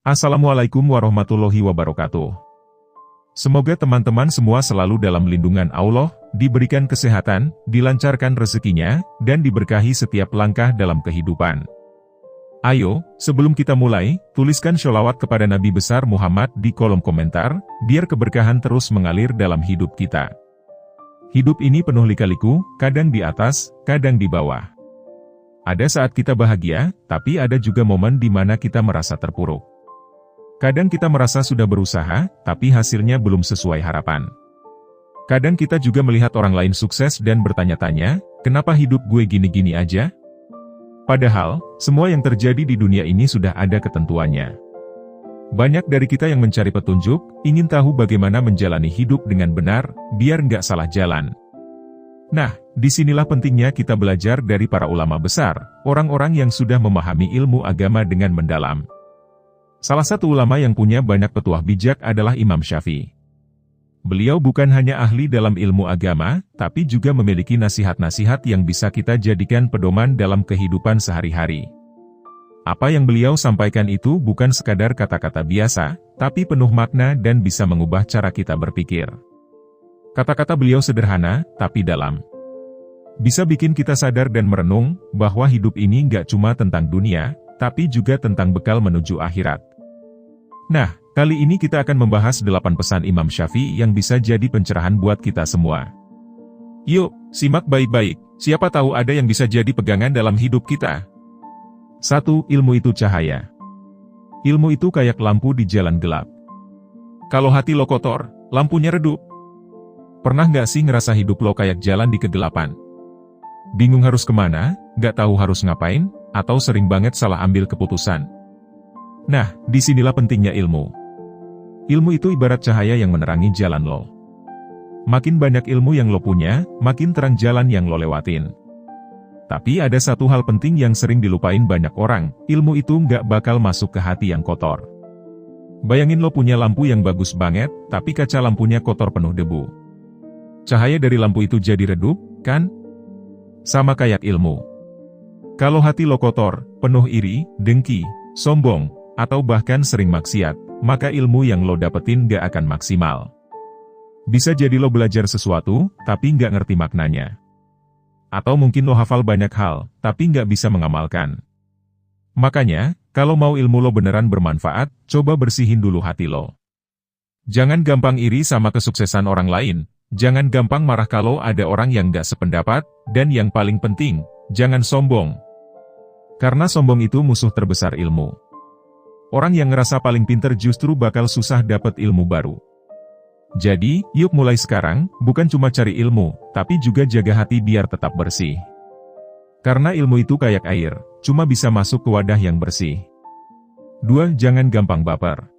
Assalamualaikum warahmatullahi wabarakatuh. Semoga teman-teman semua selalu dalam lindungan Allah, diberikan kesehatan, dilancarkan rezekinya, dan diberkahi setiap langkah dalam kehidupan. Ayo, sebelum kita mulai, tuliskan sholawat kepada Nabi besar Muhammad di kolom komentar, biar keberkahan terus mengalir dalam hidup kita. Hidup ini penuh lika-liku, kadang di atas, kadang di bawah. Ada saat kita bahagia, tapi ada juga momen di mana kita merasa terpuruk. Kadang kita merasa sudah berusaha, tapi hasilnya belum sesuai harapan. Kadang kita juga melihat orang lain sukses dan bertanya-tanya, kenapa hidup gue gini-gini aja? Padahal, semua yang terjadi di dunia ini sudah ada ketentuannya. Banyak dari kita yang mencari petunjuk, ingin tahu bagaimana menjalani hidup dengan benar, biar nggak salah jalan. Nah, disinilah pentingnya kita belajar dari para ulama besar, orang-orang yang sudah memahami ilmu agama dengan mendalam. Salah satu ulama yang punya banyak petuah bijak adalah Imam Syafi'i. Beliau bukan hanya ahli dalam ilmu agama, tapi juga memiliki nasihat-nasihat yang bisa kita jadikan pedoman dalam kehidupan sehari-hari. Apa yang beliau sampaikan itu bukan sekadar kata-kata biasa, tapi penuh makna dan bisa mengubah cara kita berpikir. Kata-kata beliau sederhana, tapi dalam. Bisa bikin kita sadar dan merenung, bahwa hidup ini nggak cuma tentang dunia, tapi juga tentang bekal menuju akhirat. Nah, kali ini kita akan membahas 8 pesan Imam Syafi'i yang bisa jadi pencerahan buat kita semua. Yuk, simak baik-baik, siapa tahu ada yang bisa jadi pegangan dalam hidup kita. 1. Ilmu itu cahaya. Ilmu itu kayak lampu di jalan gelap. Kalau hati lo kotor, lampunya redup. Pernah nggak sih ngerasa hidup lo kayak jalan di kegelapan? Bingung harus kemana, nggak tahu harus ngapain, atau sering banget salah ambil keputusan? Nah, disinilah pentingnya ilmu. Ilmu itu ibarat cahaya yang menerangi jalan lo. Makin banyak ilmu yang lo punya, makin terang jalan yang lo lewatin. Tapi ada satu hal penting yang sering dilupain banyak orang, ilmu itu nggak bakal masuk ke hati yang kotor. Bayangin lo punya lampu yang bagus banget, tapi kaca lampunya kotor penuh debu. Cahaya dari lampu itu jadi redup, kan? Sama kayak ilmu. Kalau hati lo kotor, penuh iri, dengki, sombong, atau bahkan sering maksiat, maka ilmu yang lo dapetin gak akan maksimal. Bisa jadi lo belajar sesuatu, tapi gak ngerti maknanya. Atau mungkin lo hafal banyak hal, tapi gak bisa mengamalkan. Makanya, kalau mau ilmu lo beneran bermanfaat, coba bersihin dulu hati lo. Jangan gampang iri sama kesuksesan orang lain, jangan gampang marah kalau ada orang yang gak sependapat, dan yang paling penting, jangan sombong. Karena sombong itu musuh terbesar ilmu. Orang yang ngerasa paling pinter justru bakal susah dapat ilmu baru. Jadi, yuk mulai sekarang, bukan cuma cari ilmu, tapi juga jaga hati biar tetap bersih. Karena ilmu itu kayak air, cuma bisa masuk ke wadah yang bersih. 2. Jangan gampang baper.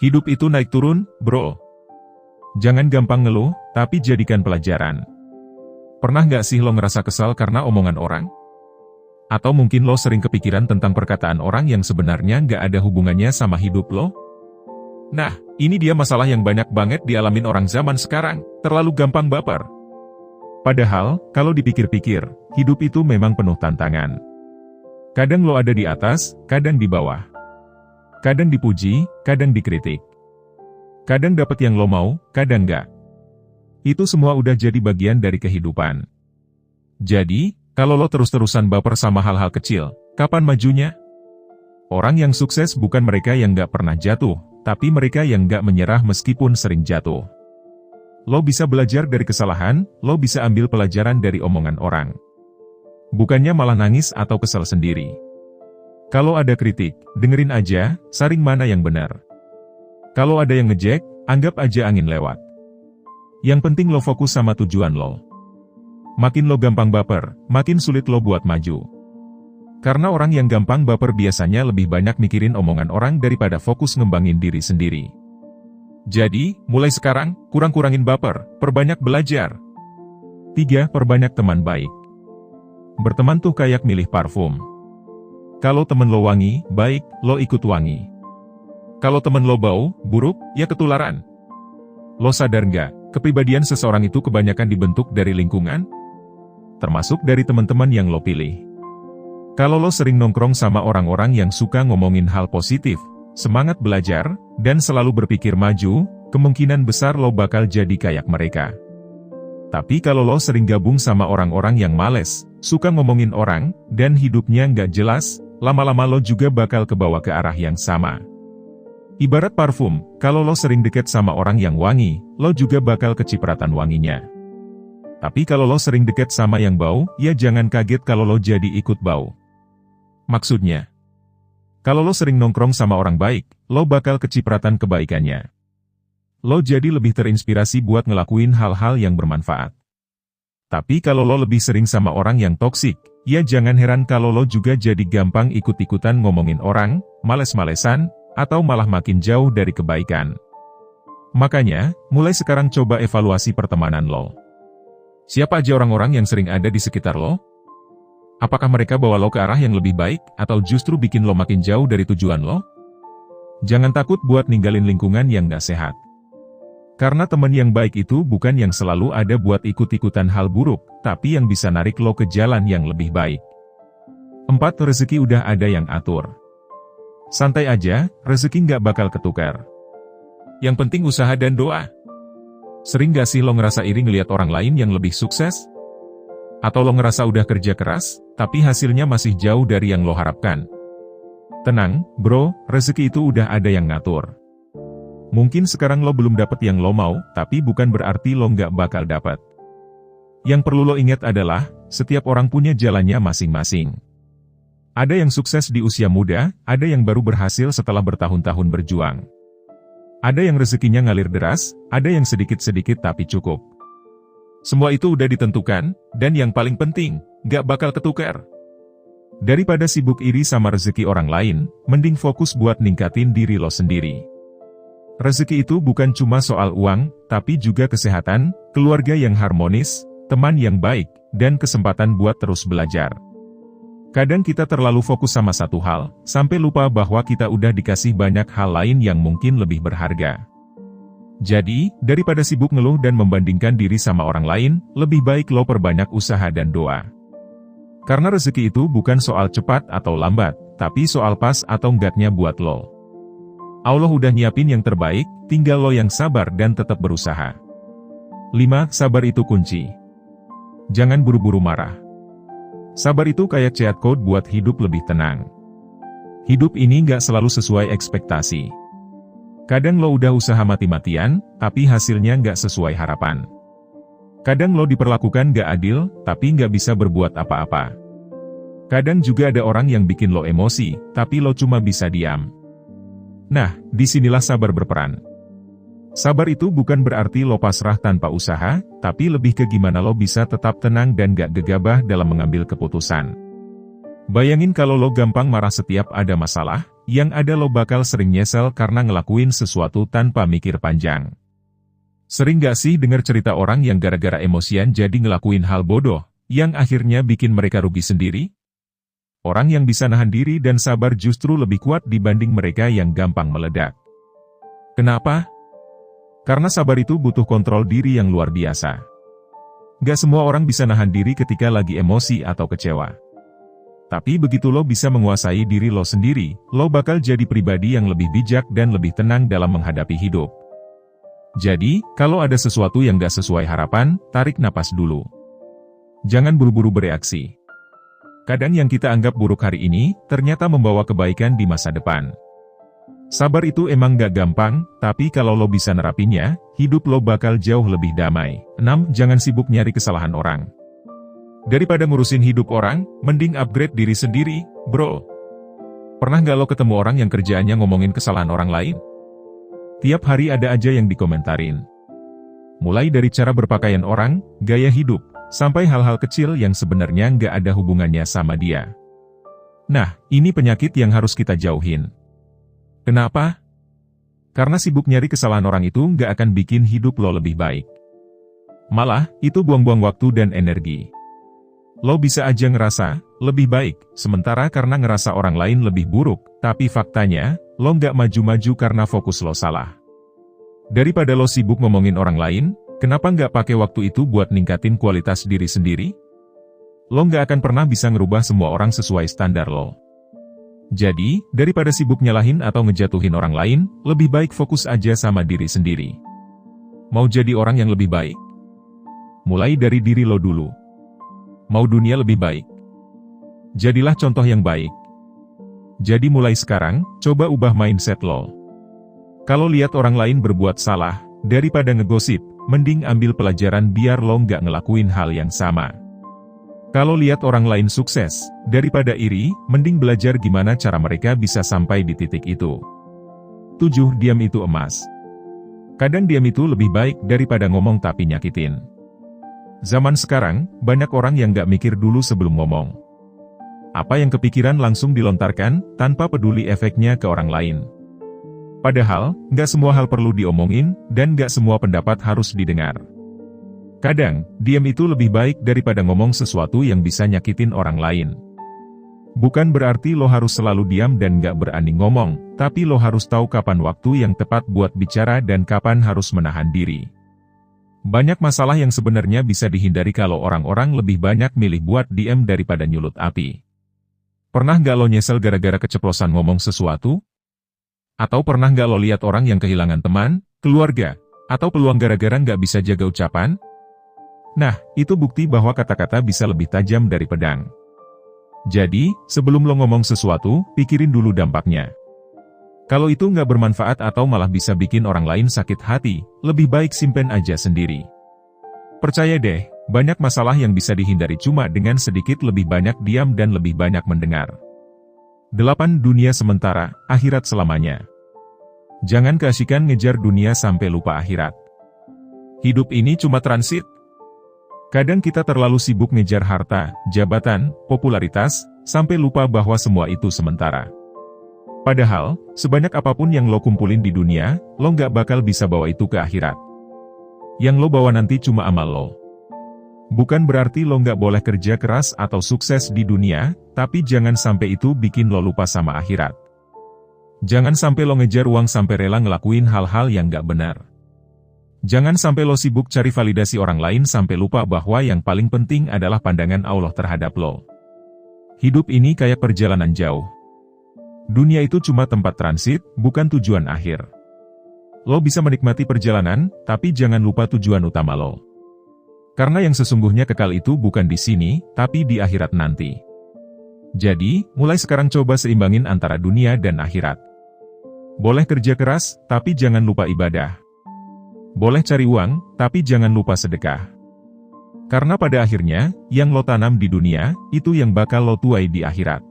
Hidup itu naik turun, bro. Jangan gampang ngeluh, tapi jadikan pelajaran. Pernah nggak sih lo ngerasa kesal karena omongan orang? Atau mungkin lo sering kepikiran tentang perkataan orang yang sebenarnya nggak ada hubungannya sama hidup lo? Nah, ini dia masalah yang banyak banget dialamin orang zaman sekarang, terlalu gampang baper. Padahal, kalau dipikir-pikir, hidup itu memang penuh tantangan. Kadang lo ada di atas, kadang di bawah. Kadang dipuji, kadang dikritik. Kadang dapat yang lo mau, kadang nggak. Itu semua udah jadi bagian dari kehidupan. Jadi, kalau lo terus-terusan baper sama hal-hal kecil, kapan majunya? Orang yang sukses bukan mereka yang gak pernah jatuh, tapi mereka yang gak menyerah meskipun sering jatuh. Lo bisa belajar dari kesalahan, lo bisa ambil pelajaran dari omongan orang. Bukannya malah nangis atau kesal sendiri. Kalau ada kritik, dengerin aja, saring mana yang benar. Kalau ada yang ngejek, anggap aja angin lewat. Yang penting lo fokus sama tujuan lo. Makin lo gampang baper, makin sulit lo buat maju. Karena orang yang gampang baper biasanya lebih banyak mikirin omongan orang daripada fokus ngembangin diri sendiri. Jadi, mulai sekarang, kurang-kurangin baper, perbanyak belajar. 3. Perbanyak teman baik. Berteman tuh kayak milih parfum. Kalau temen lo wangi, baik, lo ikut wangi. Kalau temen lo bau, buruk, ya ketularan. Lo sadar nggak, kepribadian seseorang itu kebanyakan dibentuk dari lingkungan? Termasuk dari teman-teman yang lo pilih. Kalau lo sering nongkrong sama orang-orang yang suka ngomongin hal positif, semangat belajar, dan selalu berpikir maju, kemungkinan besar lo bakal jadi kayak mereka. Tapi kalau lo sering gabung sama orang-orang yang males, suka ngomongin orang, dan hidupnya nggak jelas, lama-lama lo juga bakal kebawa ke arah yang sama. Ibarat parfum, kalau lo sering deket sama orang yang wangi, lo juga bakal kecipratan wanginya. Tapi kalau lo sering deket sama yang bau, ya jangan kaget kalau lo jadi ikut bau. Maksudnya, kalau lo sering nongkrong sama orang baik, lo bakal kecipratan kebaikannya. Lo jadi lebih terinspirasi buat ngelakuin hal-hal yang bermanfaat. Tapi kalau lo lebih sering sama orang yang toksik, ya jangan heran kalau lo juga jadi gampang ikut-ikutan ngomongin orang, males-malesan, atau malah makin jauh dari kebaikan. Makanya, mulai sekarang coba evaluasi pertemanan lo. Siapa aja orang-orang yang sering ada di sekitar lo? Apakah mereka bawa lo ke arah yang lebih baik, atau justru bikin lo makin jauh dari tujuan lo? Jangan takut buat ninggalin lingkungan yang gak sehat. Karena teman yang baik itu bukan yang selalu ada buat ikut-ikutan hal buruk, tapi yang bisa narik lo ke jalan yang lebih baik. 4. Rezeki udah ada yang atur. Santai aja, rezeki nggak bakal ketukar. Yang penting usaha dan doa. Sering gak sih lo ngerasa iri ngeliat orang lain yang lebih sukses? Atau lo ngerasa udah kerja keras, tapi hasilnya masih jauh dari yang lo harapkan? Tenang, bro, rezeki itu udah ada yang ngatur. Mungkin sekarang lo belum dapat yang lo mau, tapi bukan berarti lo nggak bakal dapat. Yang perlu lo ingat adalah, setiap orang punya jalannya masing-masing. Ada yang sukses di usia muda, ada yang baru berhasil setelah bertahun-tahun berjuang. Ada yang rezekinya ngalir deras, ada yang sedikit-sedikit tapi cukup. Semua itu udah ditentukan, dan yang paling penting, nggak bakal ketukar. Daripada sibuk iri sama rezeki orang lain, mending fokus buat ningkatin diri lo sendiri. Rezeki itu bukan cuma soal uang, tapi juga kesehatan, keluarga yang harmonis, teman yang baik, dan kesempatan buat terus belajar. Kadang kita terlalu fokus sama satu hal, sampai lupa bahwa kita udah dikasih banyak hal lain yang mungkin lebih berharga. Jadi, daripada sibuk ngeluh dan membandingkan diri sama orang lain, lebih baik lo perbanyak usaha dan doa. Karena rezeki itu bukan soal cepat atau lambat, tapi soal pas atau enggaknya buat lo. Allah udah nyiapin yang terbaik, tinggal lo yang sabar dan tetap berusaha. 5. Sabar itu kunci. Jangan buru-buru marah. Sabar itu kayak cheat code buat hidup lebih tenang. Hidup ini nggak selalu sesuai ekspektasi. Kadang lo udah usaha mati-matian, tapi hasilnya nggak sesuai harapan. Kadang lo diperlakukan nggak adil, tapi nggak bisa berbuat apa-apa. Kadang juga ada orang yang bikin lo emosi, tapi lo cuma bisa diam. Nah, disinilah sabar berperan. Sabar itu bukan berarti lo pasrah tanpa usaha, tapi lebih ke gimana lo bisa tetap tenang dan gak gegabah dalam mengambil keputusan. Bayangin kalau lo gampang marah setiap ada masalah, yang ada lo bakal sering nyesel karena ngelakuin sesuatu tanpa mikir panjang. Sering gak sih dengar cerita orang yang gara-gara emosian jadi ngelakuin hal bodoh, yang akhirnya bikin mereka rugi sendiri? Orang yang bisa nahan diri dan sabar justru lebih kuat dibanding mereka yang gampang meledak. Kenapa? Karena sabar itu butuh kontrol diri yang luar biasa. Gak semua orang bisa nahan diri ketika lagi emosi atau kecewa. Tapi begitu lo bisa menguasai diri lo sendiri, lo bakal jadi pribadi yang lebih bijak dan lebih tenang dalam menghadapi hidup. Jadi, kalau ada sesuatu yang gak sesuai harapan, tarik napas dulu. Jangan buru-buru bereaksi. Kadang yang kita anggap buruk hari ini, ternyata membawa kebaikan di masa depan. Sabar itu emang gak gampang, tapi kalau lo bisa nerapinnya, hidup lo bakal jauh lebih damai. 6. Jangan sibuk nyari kesalahan orang. Daripada ngurusin hidup orang, mending upgrade diri sendiri, bro. Pernah gak lo ketemu orang yang kerjaannya ngomongin kesalahan orang lain? Tiap hari ada aja yang dikomentarin. Mulai dari cara berpakaian orang, gaya hidup, sampai hal-hal kecil yang sebenarnya nggak ada hubungannya sama dia. Nah, ini penyakit yang harus kita jauhin. Kenapa? Karena sibuk nyari kesalahan orang itu nggak akan bikin hidup lo lebih baik. Malah, itu buang-buang waktu dan energi. Lo bisa aja ngerasa lebih baik, sementara karena ngerasa orang lain lebih buruk, tapi faktanya, lo nggak maju-maju karena fokus lo salah. Daripada lo sibuk ngomongin orang lain, kenapa nggak pakai waktu itu buat ningkatin kualitas diri sendiri? Lo nggak akan pernah bisa ngerubah semua orang sesuai standar lo. Jadi, daripada sibuk nyalahin atau ngejatuhin orang lain, lebih baik fokus aja sama diri sendiri. Mau jadi orang yang lebih baik? Mulai dari diri lo dulu. Mau dunia lebih baik? Jadilah contoh yang baik. Jadi mulai sekarang, coba ubah mindset lo. Kalau lihat orang lain berbuat salah, daripada ngegosip, mending ambil pelajaran biar lo nggak ngelakuin hal yang sama. Kalau lihat orang lain sukses, daripada iri, mending belajar gimana cara mereka bisa sampai di titik itu. 7. Diam itu emas. Kadang diam itu lebih baik daripada ngomong tapi nyakitin. Zaman sekarang, banyak orang yang gak mikir dulu sebelum ngomong. Apa yang kepikiran langsung dilontarkan, tanpa peduli efeknya ke orang lain. Padahal, gak semua hal perlu diomongin, dan gak semua pendapat harus didengar. Kadang, diam itu lebih baik daripada ngomong sesuatu yang bisa nyakitin orang lain. Bukan berarti lo harus selalu diam dan gak berani ngomong, tapi lo harus tahu kapan waktu yang tepat buat bicara dan kapan harus menahan diri. Banyak masalah yang sebenarnya bisa dihindari kalau orang-orang lebih banyak milih buat diam daripada nyulut api. Pernah gak lo nyesel gara-gara keceplosan ngomong sesuatu? Atau pernah gak lo lihat orang yang kehilangan teman, keluarga, atau peluang gara-gara gak bisa jaga ucapan? Nah, itu bukti bahwa kata-kata bisa lebih tajam dari pedang. Jadi, sebelum lo ngomong sesuatu, pikirin dulu dampaknya. Kalau itu nggak bermanfaat atau malah bisa bikin orang lain sakit hati, lebih baik simpen aja sendiri. Percaya deh, banyak masalah yang bisa dihindari cuma dengan sedikit lebih banyak diam dan lebih banyak mendengar. 8. Dunia sementara, akhirat selamanya. Jangan keasikan ngejar dunia sampai lupa akhirat. Hidup ini cuma transit. Kadang kita terlalu sibuk ngejar harta, jabatan, popularitas, sampai lupa bahwa semua itu sementara. Padahal, sebanyak apapun yang lo kumpulin di dunia, lo nggak bakal bisa bawa itu ke akhirat. Yang lo bawa nanti cuma amal lo. Bukan berarti lo nggak boleh kerja keras atau sukses di dunia, tapi jangan sampai itu bikin lo lupa sama akhirat. Jangan sampai lo ngejar uang sampai rela ngelakuin hal-hal yang nggak benar. Jangan sampai lo sibuk cari validasi orang lain sampai lupa bahwa yang paling penting adalah pandangan Allah terhadap lo. Hidup ini kayak perjalanan jauh. Dunia itu cuma tempat transit, bukan tujuan akhir. Lo bisa menikmati perjalanan, tapi jangan lupa tujuan utama lo. Karena yang sesungguhnya kekal itu bukan di sini, tapi di akhirat nanti. Jadi, mulai sekarang coba seimbangin antara dunia dan akhirat. Boleh kerja keras, tapi jangan lupa ibadah. Boleh cari uang, tapi jangan lupa sedekah. Karena pada akhirnya, yang lo tanam di dunia, itu yang bakal lo tuai di akhirat.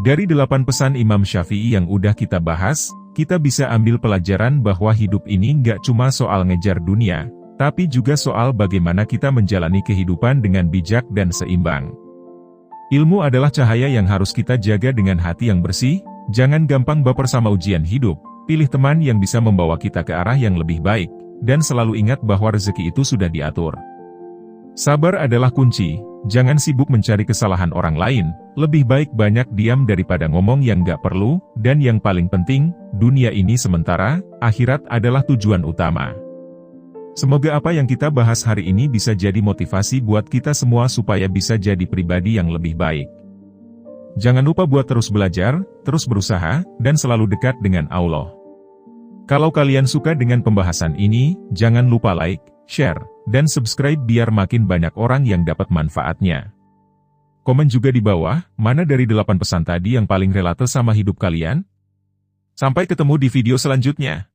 Dari 8 pesan Imam Syafi'i yang udah kita bahas, kita bisa ambil pelajaran bahwa hidup ini nggak cuma soal ngejar dunia, tapi juga soal bagaimana kita menjalani kehidupan dengan bijak dan seimbang. Ilmu adalah cahaya yang harus kita jaga dengan hati yang bersih, jangan gampang baper sama ujian hidup. Pilih teman yang bisa membawa kita ke arah yang lebih baik, dan selalu ingat bahwa rezeki itu sudah diatur. Sabar adalah kunci, jangan sibuk mencari kesalahan orang lain, lebih baik banyak diam daripada ngomong yang gak perlu, dan yang paling penting, dunia ini sementara, akhirat adalah tujuan utama. Semoga apa yang kita bahas hari ini bisa jadi motivasi buat kita semua supaya bisa jadi pribadi yang lebih baik. Jangan lupa buat terus belajar, terus berusaha, dan selalu dekat dengan Allah. Kalau kalian suka dengan pembahasan ini, jangan lupa like, share, dan subscribe biar makin banyak orang yang dapat manfaatnya. Komen juga di bawah, mana dari 8 pesan tadi yang paling relate sama hidup kalian? Sampai ketemu di video selanjutnya.